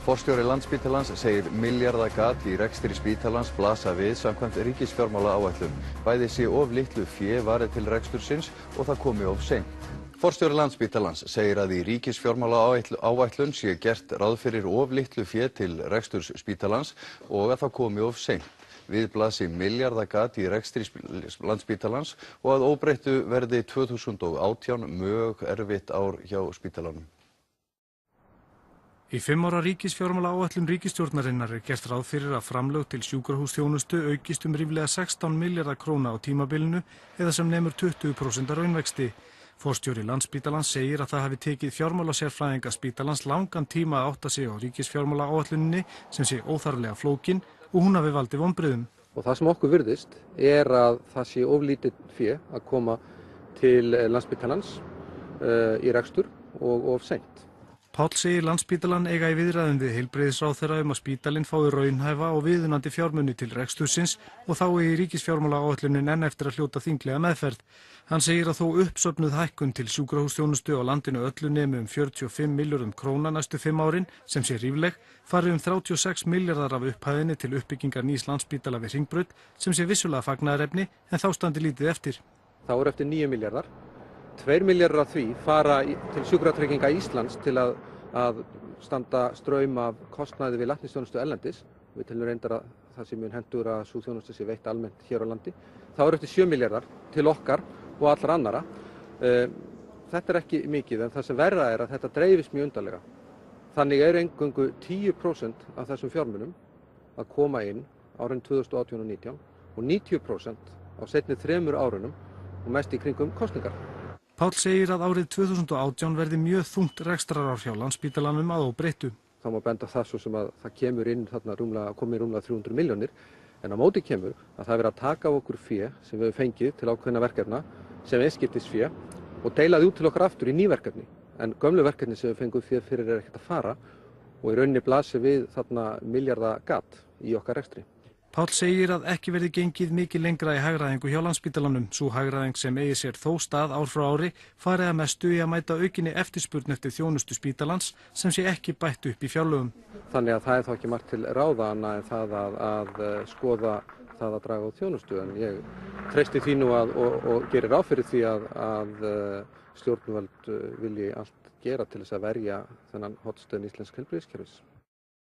Forstjóri Landspítalans segir milljarða gat í rekstri spítalans blasa við samkvæmt ríkisfjármálaáætlun. Bæði sé of litlu fé varið til rekstursins og það komi of seint. Forstjóri Landspítalans segir að í ríkisfjármálaáætlun sé gert ráð fyrir of litlu fé til reksturs spítalans og að það komi of seint. Við blasi milljarða gat í rekstri Landspítalans og að óbreyttu verði 2018 mjög erfitt ár hjá spítalanum. Í 5 ára ríkisfjármálaáætlun ríkisstjórnarinnar gert ráð fyrir að framlög til sjúkrahúsþjónustu aukist ríflega 16 milljarða króna á tímabilinu eða sem nemur 20% raunvexti. Forstjóri Landspítalans segir að það hafi tekið fjármálasérfræðinga spítalans langan tíma að átta sig á ríkisfjármálaáætluninni sem sé óþarflega flókin og hún hafi valdið vonbrigðum. Og það sem okkur virðist að það sé of lítið fé að koma til Landspítalans í rekstur og of seint. Páll segir Landspítalann eiga í viðræðum við heilbrigðisráðherra að spítalinn fái raunhæfa og viðunandi fjármuni til rekstursins og þá í ríkisfjármálaáætlunin enn eftir að hljóta þinglega meðferð. Hann segir að þó uppsöfnuð hækkun til sjúkrahúsþjónustu á landinu öllu nemi 45 milljörðum króna næstu 5 árin, sem sé rífleg, fari 36 milljarðar af upphæðinni til uppbyggingar nýs Landspítala við Hringbraut, sem sé vissulega fagnaðarefni en þá standi lítið eftir. Þá eftir 9 milljarðar. 2 milljarðar af því fara til Sjúkratrygginga Íslands til að standa straum af kostnaði við læknisþjónustu erlendis. Við teljum reyndar að það sé mjög hentugra að sú þjónusta sé veitt almennt hér á landi. Þá eftir 7 milljarðar til okkar og allra annara. Þetta ekki mikið en það sem verra að þetta dreifist mjög undarlega. Þannig eingöngu 10% af þessum fjármunum að koma inn árin 2018 og 19 og 90% á seinni 3 árunum og mest í kringum kosningar. Páll segir að árið 2018 verði mjög þungt rekstrarár hjá Landspítalanum að óbreyttu. Það má benda það svo sem að það kemur inn komi rúmlega 300 milljónir en á móti kemur að það er verið að taka á okkur fé sem við höfum fengið til ákveðna verkefna sem einskiptisfé og deila því út til okkar aftur í ný verkefni. En gömlu verkefni sem við fengum fé fyrir ekkert að fara og í rauninni blasir við milljarða gat í okkar rekstri. Páll segir að ekki verði gengið mikið lengra í hagræðingu hjá Landspítalanum. Sú hagræðing sem eigi sér þó stað ár frá ári fari að mestu í að mæta aukinni eftirspurn eftir þjónustu spítalans sem sé ekki bætt upp í fjárlögum. Þannig að það er þá ekki margt til ráða annað en það að skoða það að draga á þjónustu. En ég treysti því nú og gerir ráð fyrir því að stjórnvöld vilji allt gera til þess að verja þennan hornstein íslensks heilbrigðiskerfis.